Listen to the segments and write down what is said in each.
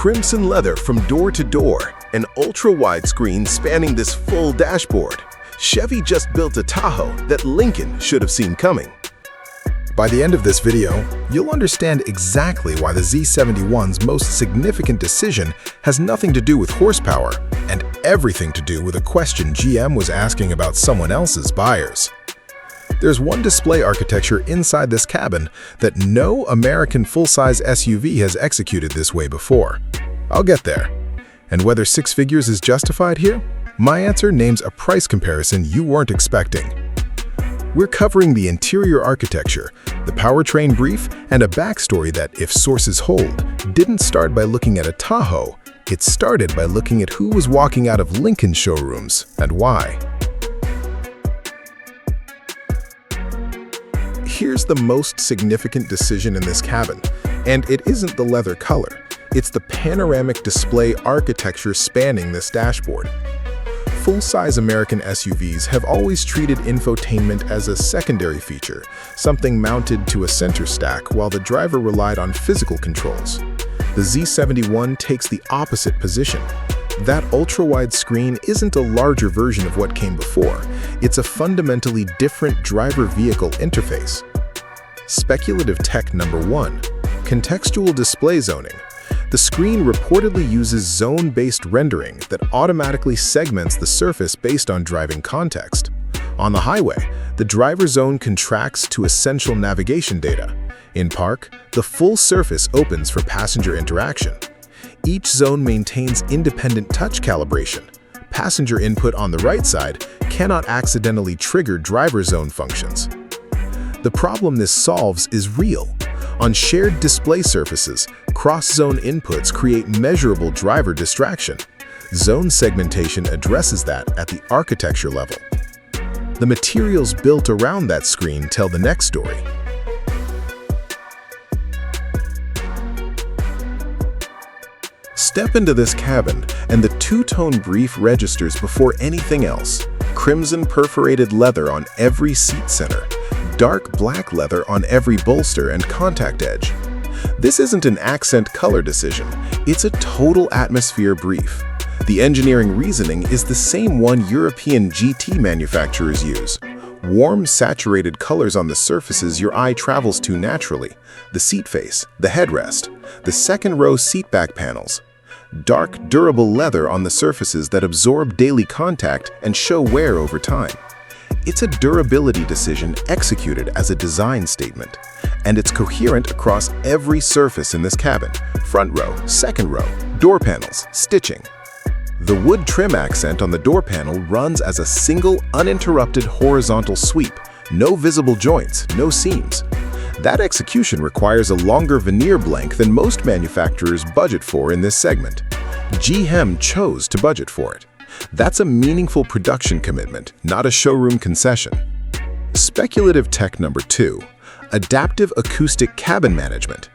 Crimson leather from door to door, an ultra-wide screen spanning this full dashboard. Chevy just built a Tahoe that Lincoln should have seen coming. By the end of this video, you'll understand exactly why the Z71's most significant decision has nothing to do with horsepower and everything to do with a question GM was asking about someone else's buyers. There's one display architecture inside this cabin that no American full-size SUV has executed this way before. I'll get there. And whether six figures is justified here? My answer names a price comparison you weren't expecting. We're covering the interior architecture, the powertrain brief, and a backstory that, if sources hold, didn't start by looking at a Tahoe. It started by looking at who was walking out of Lincoln showrooms and why. Here's the most significant decision in this cabin, and it isn't the leather color. It's the panoramic display architecture spanning this dashboard. Full-size American SUVs have always treated infotainment as a secondary feature, something mounted to a center stack while the driver relied on physical controls. The Z71 takes the opposite position. That ultra-wide screen isn't a larger version of what came before. It's a fundamentally different driver-vehicle interface. Speculative tech number 1, Contextual Display Zoning. The screen reportedly uses zone-based rendering that automatically segments the surface based on driving context. On the highway, the driver zone contracts to essential navigation data. In park, the full surface opens for passenger interaction. Each zone maintains independent touch calibration. Passenger input on the right side cannot accidentally trigger driver zone functions. The problem this solves is real. On shared display surfaces, cross-zone inputs create measurable driver distraction. Zone segmentation addresses that at the architecture level. The materials built around that screen tell the next story. Step into this cabin, and the two-tone brief registers before anything else. Crimson perforated leather on every seat center, dark black leather on every bolster and contact edge. This isn't an accent color decision, it's a total atmosphere brief. The engineering reasoning is the same one European GT manufacturers use. Warm, saturated colors on the surfaces your eye travels to naturally. The seat face, the headrest, the second row seatback panels. Dark, durable leather on the surfaces that absorb daily contact and show wear over time. It's a durability decision executed as a design statement, and it's coherent across every surface in this cabin: front row, second row, door panels, stitching. The wood trim accent on the door panel runs as a single, uninterrupted horizontal sweep, no visible joints, no seams. That execution requires a longer veneer blank than most manufacturers budget for in this segment. GM chose to budget for it. That's a meaningful production commitment, not a showroom concession. Speculative tech number 2, adaptive acoustic cabin management.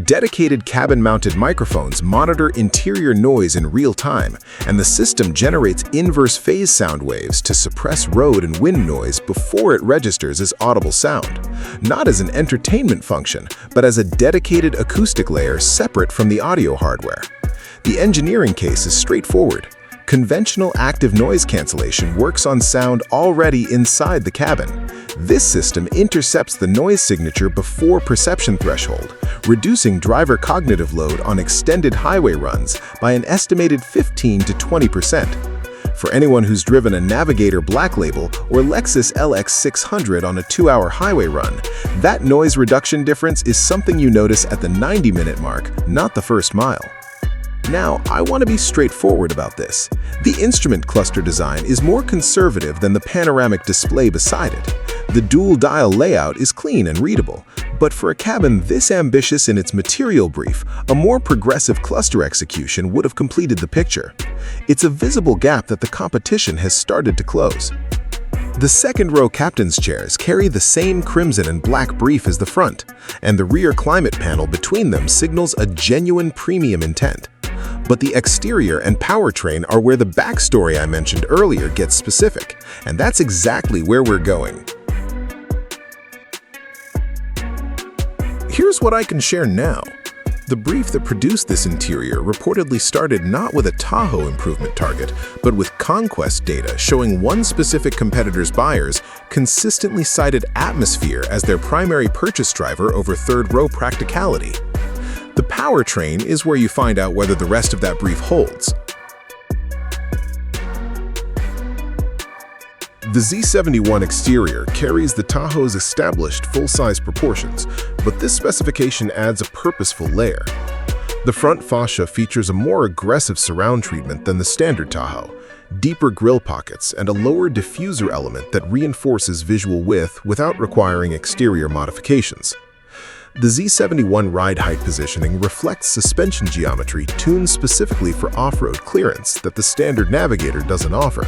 Dedicated cabin-mounted microphones monitor interior noise in real time, and the system generates inverse phase sound waves to suppress road and wind noise before it registers as audible sound, not as an entertainment function, but as a dedicated acoustic layer separate from the audio hardware. The engineering case is straightforward. Conventional active noise cancellation works on sound already inside the cabin. This system intercepts the noise signature before perception threshold, reducing driver cognitive load on extended highway runs by an estimated 15 to 20%. For anyone who's driven a Navigator Black Label or Lexus LX 600 on a 2-hour highway run, that noise reduction difference is something you notice at the 90-minute mark, not the first mile. Now, I want to be straightforward about this. The instrument cluster design is more conservative than the panoramic display beside it. The dual-dial layout is clean and readable, but for a cabin this ambitious in its material brief, a more progressive cluster execution would have completed the picture. It's a visible gap that the competition has started to close. The second-row captain's chairs carry the same crimson and black brief as the front, and the rear climate panel between them signals a genuine premium intent. But the exterior and powertrain are where the backstory I mentioned earlier gets specific, and that's exactly where we're going. Here's what I can share now. The brief that produced this interior reportedly started not with a Tahoe improvement target, but with conquest data showing one specific competitor's buyers consistently cited atmosphere as their primary purchase driver over third-row practicality. The Powertrain is where you find out whether the rest of that brief holds. The Z71 exterior carries the Tahoe's established full-size proportions, but this specification adds a purposeful layer. The front fascia features a more aggressive surround treatment than the standard Tahoe, deeper grille pockets, and a lower diffuser element that reinforces visual width without requiring exterior modifications. The Z71 ride height positioning reflects suspension geometry tuned specifically for off-road clearance that the standard Navigator doesn't offer.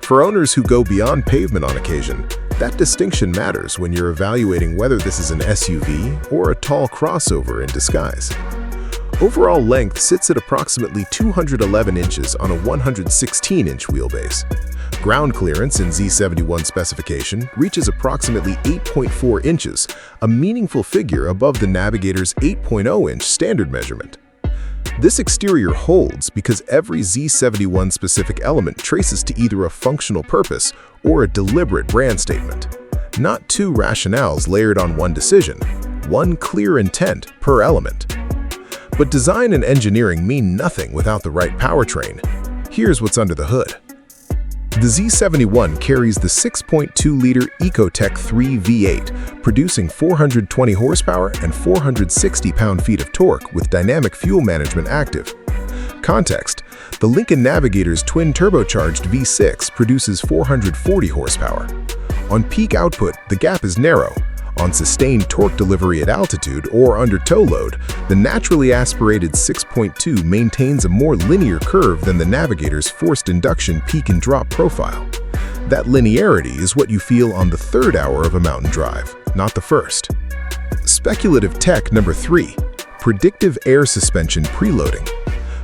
For owners who go beyond pavement on occasion, that distinction matters when you're evaluating whether this is an SUV or a tall crossover in disguise. Overall length sits at approximately 211 inches on a 116-inch wheelbase. Ground clearance in Z71 specification reaches approximately 8.4 inches, a meaningful figure above the Navigator's 8.0-inch standard measurement. This exterior holds because every Z71 specific element traces to either a functional purpose or a deliberate brand statement. Not two rationales layered on one decision, one clear intent per element. But design and engineering mean nothing without the right powertrain. Here's what's under the hood. The Z71 carries the 6.2-liter Ecotec 3 V8, producing 420 horsepower and 460 pound-feet of torque with dynamic fuel management active. Context: the Lincoln Navigator's twin-turbocharged V6 produces 440 horsepower. On peak output, the gap is narrow. On sustained torque delivery at altitude or under tow load, the naturally aspirated 6.2 maintains a more linear curve than the Navigator's forced induction peak and drop profile. That linearity is what you feel on the third hour of a mountain drive, not the first. Speculative tech number 3, predictive air suspension preloading.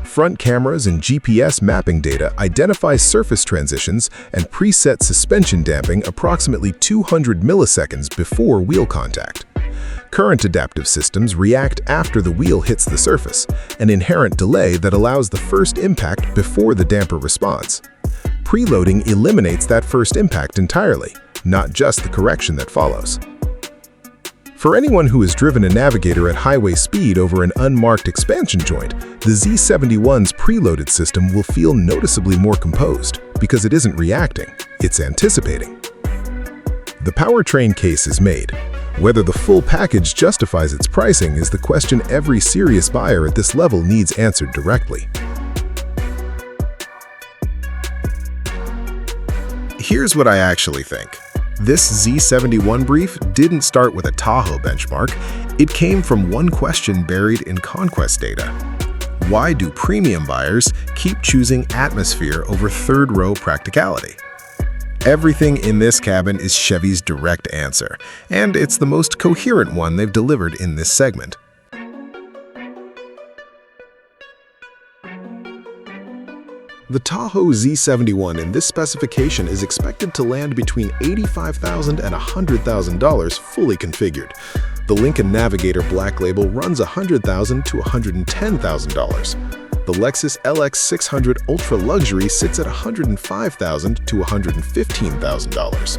Front cameras and GPS mapping data identify surface transitions and preset suspension damping approximately 200 milliseconds before wheel contact. Current adaptive systems react after the wheel hits the surface, an inherent delay that allows the first impact before the damper response. Preloading eliminates that first impact entirely, not just the correction that follows. For anyone who has driven a Navigator at highway speed over an unmarked expansion joint, the Z71's preloaded system will feel noticeably more composed because it isn't reacting, it's anticipating. The powertrain case is made. Whether the full package justifies its pricing is the question every serious buyer at this level needs answered directly. Here's what I actually think. This Z71 brief didn't start with a Tahoe benchmark. It came from one question buried in conquest data. Why do premium buyers keep choosing atmosphere over third-row practicality? Everything in this cabin is Chevy's direct answer, and it's the most coherent one they've delivered in this segment. The Tahoe Z71 in this specification is expected to land between $85,000 and $100,000 fully configured. The Lincoln Navigator Black Label runs $100,000 to $110,000. The Lexus LX600 Ultra Luxury sits at $105,000 to $115,000.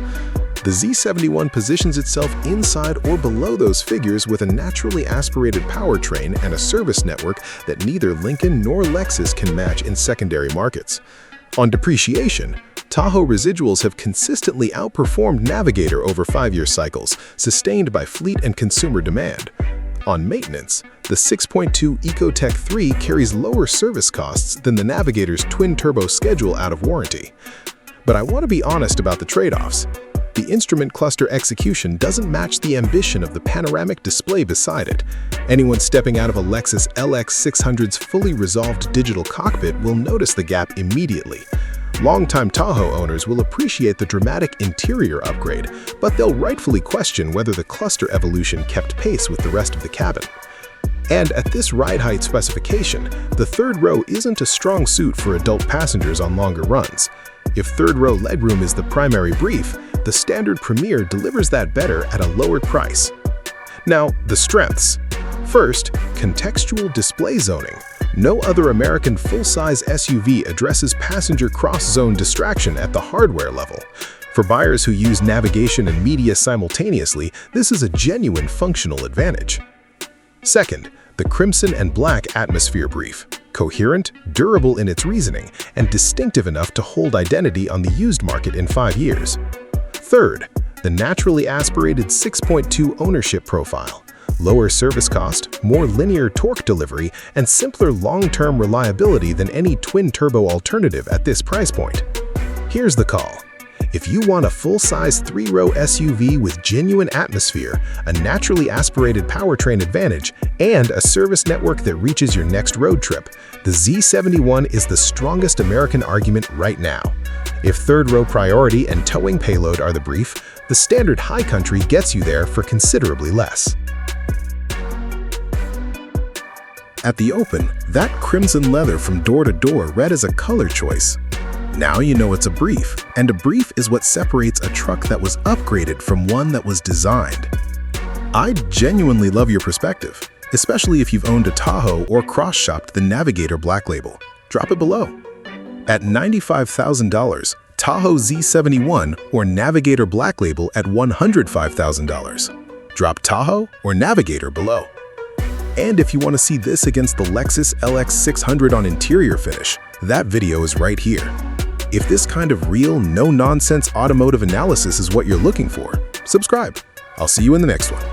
The Z71 positions itself inside or below those figures with a naturally aspirated powertrain and a service network that neither Lincoln nor Lexus can match in secondary markets. On depreciation, Tahoe residuals have consistently outperformed Navigator over 5-year cycles, sustained by fleet and consumer demand. On maintenance, the 6.2 Ecotec 3 carries lower service costs than the Navigator's twin-turbo schedule out of warranty. But I want to be honest about the trade-offs. The instrument cluster execution doesn't match the ambition of the panoramic display beside it. Anyone stepping out of a Lexus LX600's fully resolved digital cockpit will notice the gap immediately. Longtime Tahoe owners will appreciate the dramatic interior upgrade, but they'll rightfully question whether the cluster evolution kept pace with the rest of the cabin. And at this ride height specification, the third row isn't a strong suit for adult passengers on longer runs. If third row legroom is the primary brief, the standard Premier delivers that better at a lower price. Now, the strengths. First, Contextual Display Zoning. No other American full-size SUV addresses passenger cross-zone distraction at the hardware level. For buyers who use navigation and media simultaneously, this is a genuine functional advantage. Second, the Crimson and Black Atmosphere Brief. Coherent, durable in its reasoning, and distinctive enough to hold identity on the used market in 5 years. Third, the naturally aspirated 6.2 ownership profile. Lower service cost, more linear torque delivery, and simpler long-term reliability than any twin-turbo alternative at this price point. Here's the call. If you want a full-size 3-row SUV with genuine atmosphere, a naturally aspirated powertrain advantage, and a service network that reaches your next road trip, the Z71 is the strongest American argument right now. If third-row priority and towing payload are the brief, the standard High Country gets you there for considerably less. At the open, that crimson leather from door to door read as a color choice. Now you know it's a brief, and a brief is what separates a truck that was upgraded from one that was designed. I genuinely love your perspective, especially if you've owned a Tahoe or cross-shopped the Navigator Black Label. Drop it below. At $95,000, Tahoe Z71 or Navigator Black Label at $105,000. Drop Tahoe or Navigator below. And if you want to see this against the Lexus LX600 on interior finish, that video is right here. If this kind of real, no-nonsense automotive analysis is what you're looking for, subscribe. I'll see you in the next one.